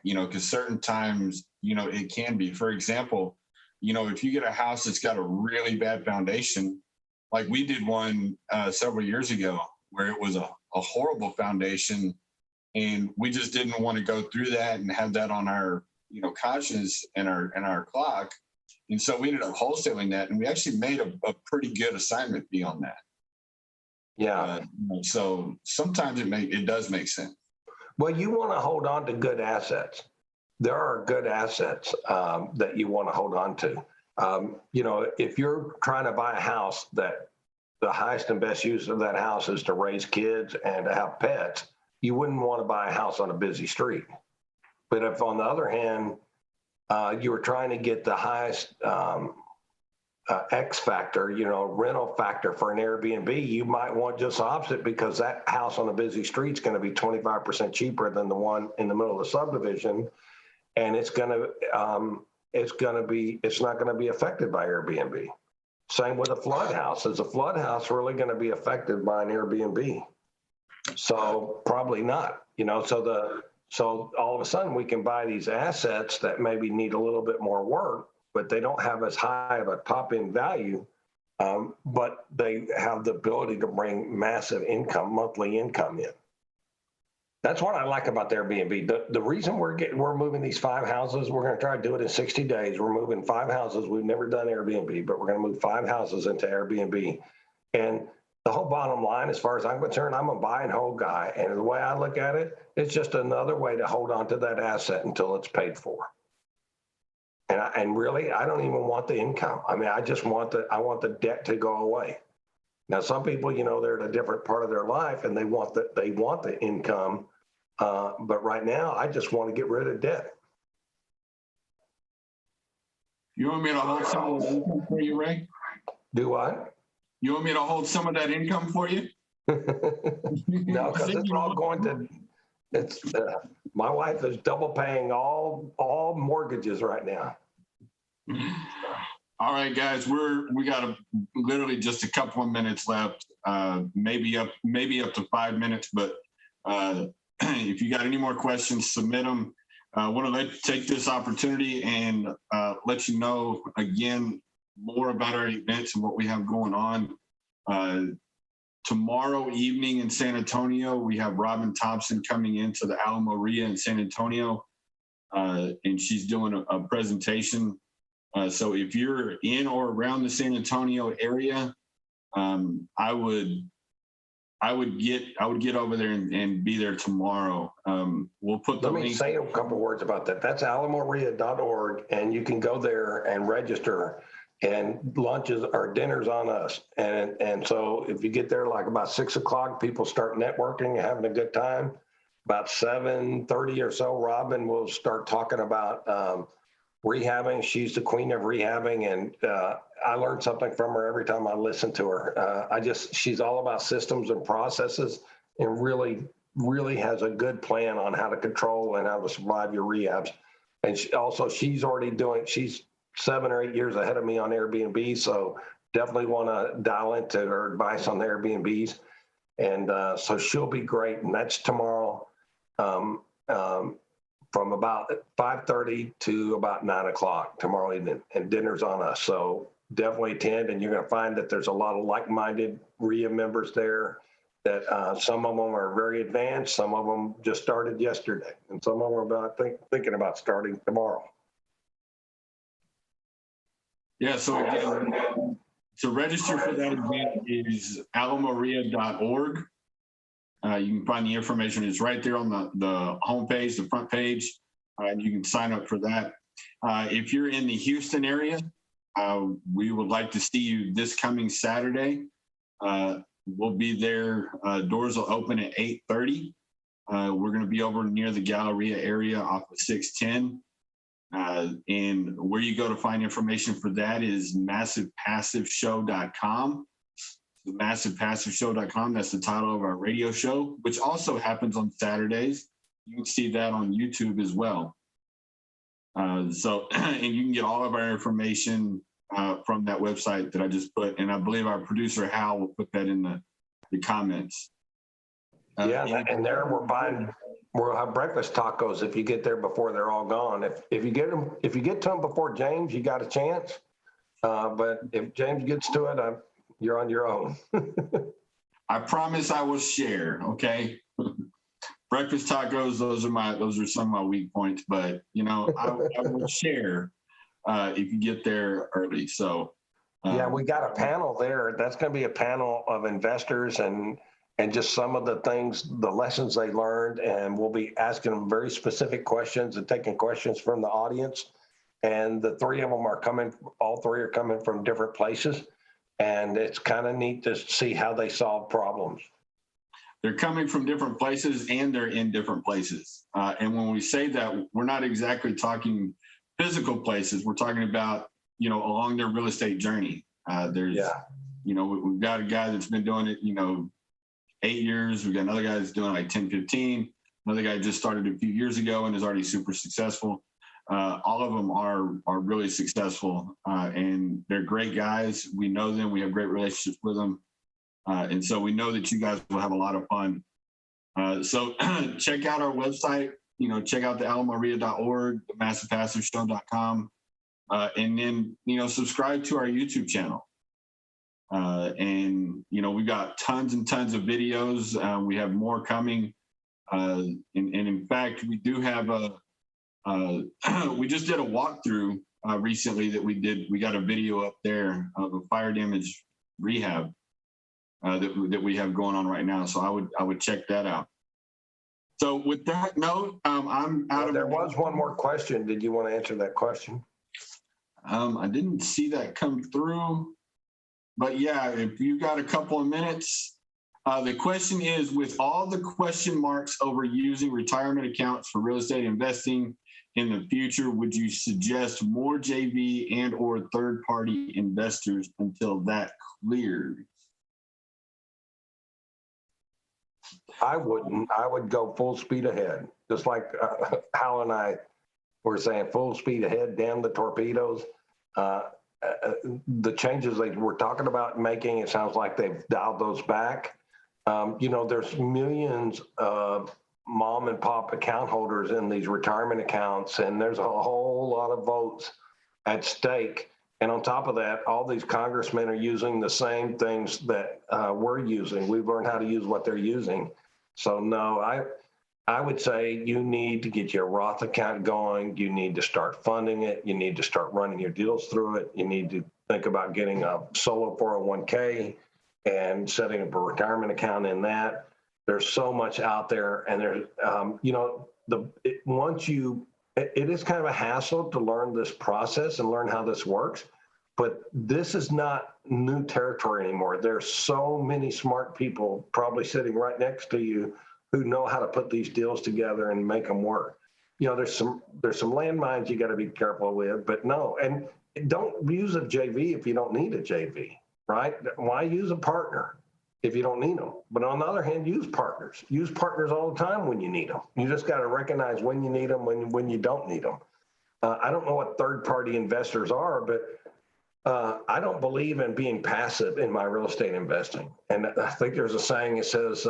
Because certain times, it can be. For example, if you get a house that's got a really bad foundation, like we did one several years ago where it was a horrible foundation, and we just didn't want to go through that and have that on our, conscience and our clock. And so we ended up wholesaling that, and we actually made a pretty good assignment fee on that. Yeah. So sometimes it does make sense. Well, you want to hold on to good assets. There are good assets that you want to hold on to. If you're trying to buy a house that the highest and best use of that house is to raise kids and to have pets, you wouldn't want to buy a house on a busy street. But if, on the other hand, you were trying to get the highest X factor, rental factor for an Airbnb, you might want just the opposite, because that house on a busy street is going to be 25% cheaper than the one in the middle of the subdivision, and it's not going to be affected by Airbnb. Same with a flood house. Is a flood house really going to be affected by an Airbnb? So probably not. So all of a sudden we can buy these assets that maybe need a little bit more work, but they don't have as high of a top end value, but they have the ability to bring massive income, monthly income in. That's what I like about the Airbnb. The reason we're moving these 5 houses, we're going to try to do it in 60 days. We're moving 5 houses. We've never done Airbnb, but we're going to move 5 houses into Airbnb. And the whole bottom line, as far as I'm concerned, I'm a buy and hold guy. And the way I look at it, it's just another way to hold on to that asset until it's paid for. And really, I don't even want the income. I mean, I just want the debt to go away. Now, some people, they're at a different part of their life and they want the income. But right now, I just want to get rid of debt. You want me to hold some of that income for you, Ray? Do what? You want me to hold some of that income for you? No, because it's all going to. My wife is double paying all mortgages right now. All right, guys, we got literally just a couple of minutes left, maybe up to 5 minutes. But if you got any more questions, submit them. I want to take this opportunity and let you know again more about our events and what we have going on. Tomorrow evening in San Antonio, we have Robin Thompson coming into the Alamo Ria in San Antonio, and she's doing a presentation. So if you're in or around the San Antonio area, I would get over there and be there tomorrow. We'll put the link. Let me say a couple words about that. That's alamoria.org, and you can go there and register. And lunches or dinners on us. And so if you get there like about 6 o'clock, people start networking and having a good time. About 7:30 or so, Robin will start talking about rehabbing. She's the queen of rehabbing, and I learn something from her every time I listen to her. She's all about systems and processes, and really has a good plan on how to control and how to survive your rehabs. And she's 7 or 8 years ahead of me on Airbnb, so definitely want to dial into her advice on the Airbnbs. And so she'll be great, and that's tomorrow from about 5:30 to about 9 o'clock tomorrow evening, and dinner's on us. So definitely attend, and you're going to find that there's a lot of like-minded RIA members there. That some of them are very advanced, some of them just started yesterday, and some of them are thinking about starting tomorrow. Yeah, so again, to register for that event is alamoria.org. You can find the information. It's right there on the homepage, the front page, and you can sign up for that. If you're in the Houston area, we would like to see you this coming Saturday. We'll be there. Doors will open at 8:30. We're going to be over near the Galleria area off of 610. And where you go to find information for that is massivepassiveshow.com. themassivepassiveshow.com. That's the title of our radio show, which also happens on Saturdays. You can see that on YouTube as well. And you can get all of our information from that website that I just put. And I believe our producer, Hal, will put that in the comments. And there we'll have breakfast tacos if you get there before they're all gone. If you get to them before James, you got a chance. But if James gets to it, you're on your own. I promise I will share. Okay. Breakfast tacos, those are some of my weak points, but I will share if you get there early. So we got a panel there. That's going to be a panel of investors and just some of the things, the lessons they learned, and we'll be asking them very specific questions and taking questions from the audience. And the three of them all three are coming from different places, and it's kind of neat to see how they solve problems. They're coming from different places and they're in different places. And when we say that, we're not exactly talking physical places. We're talking about, along their real estate journey. We've got a guy that's been doing it, 8 years. We've got another guy that's doing like 10, 15. Another guy just started a few years ago and is already super successful. All of them are really successful and they're great guys. We know them. We have great relationships with them. And so we know that you guys will have a lot of fun. So check out our website, check out the alamaria.org, the massivepassiveshow.com, and then, subscribe to our YouTube channel. And we've got tons and tons of videos. We have more coming. And in fact, we do have we just did a walkthrough recently that we did. We got a video up there of a fire damage rehab that we have going on right now. So I would check that out. So with that note, I'm out of. There was one more question. Did you want to answer that question? I didn't see that come through, but yeah, if you got a couple of minutes, the question is, with all the question marks over using retirement accounts for real estate investing in the future, would you suggest more JV and or third-party investors until that clears? I wouldn't. I would go full speed ahead, just like Hal and I were saying, full speed ahead, damn the torpedoes. The changes they were talking about making, it sounds like they've dialed those back. There's millions of mom and pop account holders in these retirement accounts, and there's a whole lot of votes at stake. And on top of that, all these congressmen are using the same things that we're using. We've learned how to use what they're using. So no, I would say you need to get your Roth account going. You need to start funding it. You need to start running your deals through it. You need to think about getting a solo 401k and setting up a retirement account in that. There's so much out there, and there's, it is kind of a hassle to learn this process and learn how this works, but this is not new territory anymore. There's so many smart people probably sitting right next to you who know how to put these deals together and make them work. There's some landmines you got to be careful with, but no, and don't use a JV if you don't need a JV, right? Why use a partner if you don't need them? But on the other hand, use partners. Use partners all the time when you need them. You just got to recognize when you need them, when you don't need them. I don't know what third-party investors are, but I don't believe in being passive in my real estate investing. And I think there's a saying that says,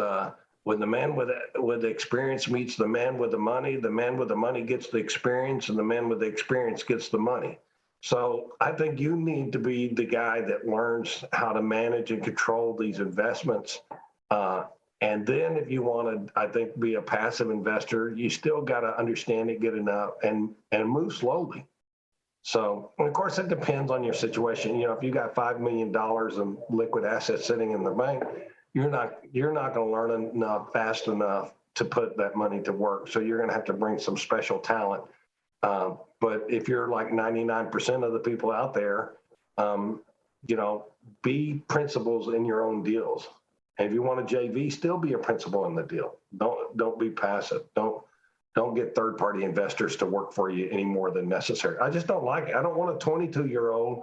when the man with the experience meets the man with the money gets the experience, and the man with the experience gets the money. So I think you need to be the guy that learns how to manage and control these investments. And then if you want to, I think, be a passive investor, you still got to understand it, get enough, and move slowly. So, and of course, it depends on your situation. If you got $5 million in liquid assets sitting in the bank, you're not going to learn enough fast enough to put that money to work. So you're going to have to bring some special talent. But if you're like 99% of the people out there, be principals in your own deals. And if you want a JV, still be a principal in the deal. Don't be passive. Don't get third-party investors to work for you any more than necessary. I just don't like it. I don't want a 22-year-old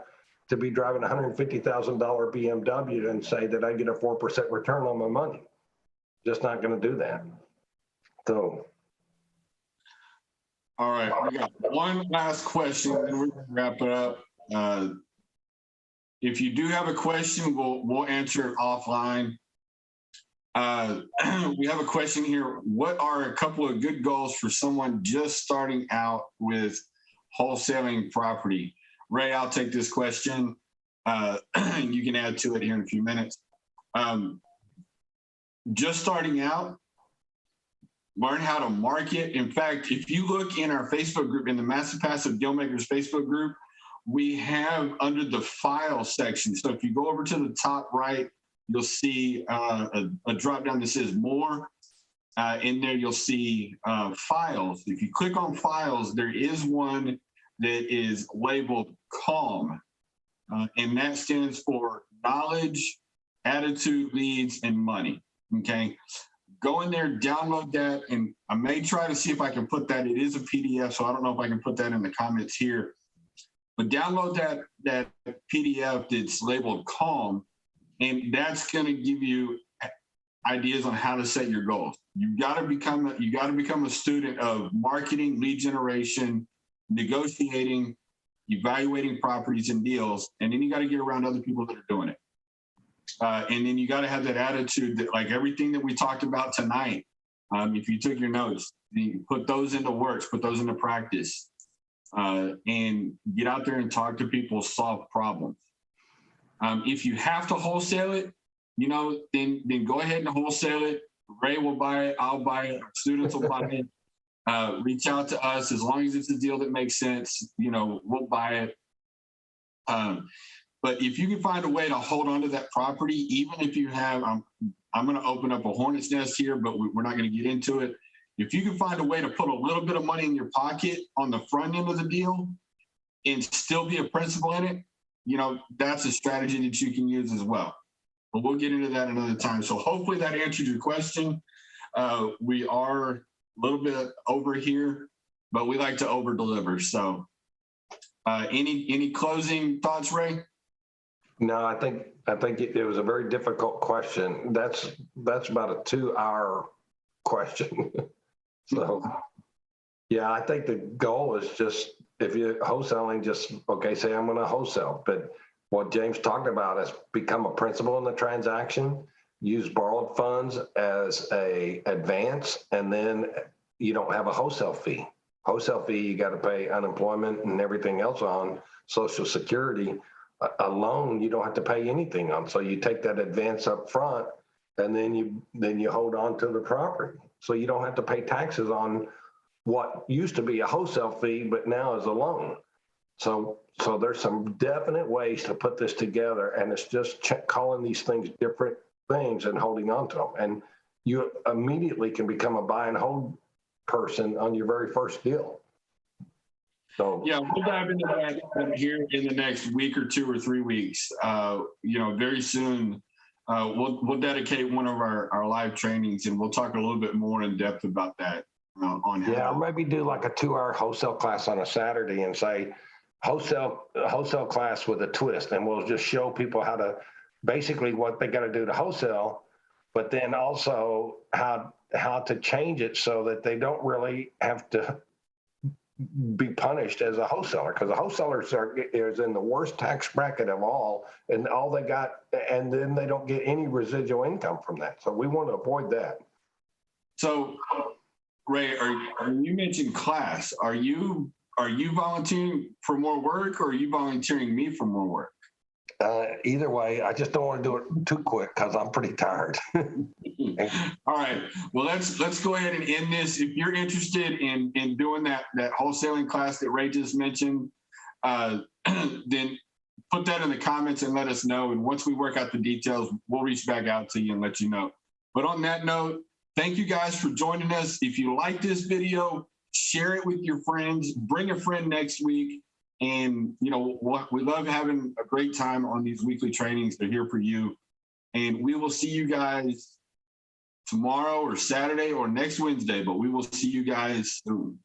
to be driving a $150,000 BMW and say that I get a 4% return on my money. Just not going to do that. So. All right, we got one last question, and we're gonna wrap it up. If you do have a question, we'll answer it offline. We have a question here. What are a couple of good goals for someone just starting out with wholesaling property? Ray, I'll take this question. You can add to it here in a few minutes. Just starting out, learn how to market. In fact, if you look in our Facebook group, in the Massive Passive Deal Makers Facebook group, we have under the file section. So if you go over to the top right, you'll see a drop down that says more. In there, you'll see files. If you click on files, there is one that is labeled CALM, and that stands for knowledge, attitude, leads, and money. Okay. Go in there, download that, and I may try to see if I can put that. It is a PDF, so I don't know if I can put that in the comments here. But download that PDF that's labeled CALM, and that's going to give you ideas on how to set your goals. You got to become a student of marketing, lead generation, negotiating, evaluating properties and deals, and then you got to get around other people that are doing it. And then you got to have that attitude that, like everything that we talked about tonight, if you took your notes, you put those into works, put those into practice, and get out there and talk to people, solve problems. If you have to wholesale it, then go ahead and wholesale it. Ray will buy it. I'll buy it. Students will buy it. Reach out to us. As long as it's a deal that makes sense, we'll buy it. But if you can find a way to hold on to that property, even if you have, I'm going to open up a hornet's nest here, but we're not going to get into it. If you can find a way to put a little bit of money in your pocket on the front end of the deal and still be a principal in it, that's a strategy that you can use as well. But we'll get into that another time. So hopefully that answered your question. We are a little bit over here, but we like to over deliver. So any closing thoughts, Ray? No, I think it was a very difficult question. That's about a 2-hour question. So, yeah, I think the goal is just, if you're wholesaling, just, okay, say I'm going to wholesale. But what James talked about is become a principal in the transaction, use borrowed funds as a advance, and then you don't have a wholesale fee. Wholesale fee, you got to pay unemployment and everything else on, Social Security. A loan, you don't have to pay anything on. So you take that advance up front, and then you hold on to the property. So you don't have to pay taxes on what used to be a wholesale fee, but now is a loan. So there's some definite ways to put this together, and it's just calling these things different things and holding on to them. And you immediately can become a buy and hold person on your very first deal. So, yeah, we'll dive into that here in the next week or 2 or 3 weeks. Very soon, we'll dedicate one of our live trainings, and we'll talk a little bit more in depth about that. Or maybe do like a 2-hour wholesale class on a Saturday and say wholesale class with a twist, and we'll just show people how to basically what they got to do to wholesale, but then also how to change it so that they don't really have to be punished as a wholesaler, because the wholesalers is in the worst tax bracket of all, and all they got, and then they don't get any residual income from that. So we want to avoid that. So, Ray, you mentioned class. Are you volunteering for more work, or are you volunteering me for more work? Either way, I just don't want to do it too quick because I'm pretty tired. All right. Well, let's go ahead and end this. If you're interested in doing that wholesaling class that Ray just mentioned, then put that in the comments and let us know. And once we work out the details, we'll reach back out to you and let you know. But on that note, thank you guys for joining us. If you like this video, share it with your friends. Bring a friend next week. And, we love having a great time on these weekly trainings. They're here for you. And we will see you guys tomorrow or Saturday or next Wednesday, but we will see you guys soon.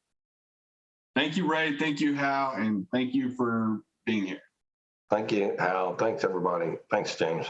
Thank you, Ray. Thank you, Hal. And thank you for being here. Thank you, Hal. Thanks, everybody. Thanks, James.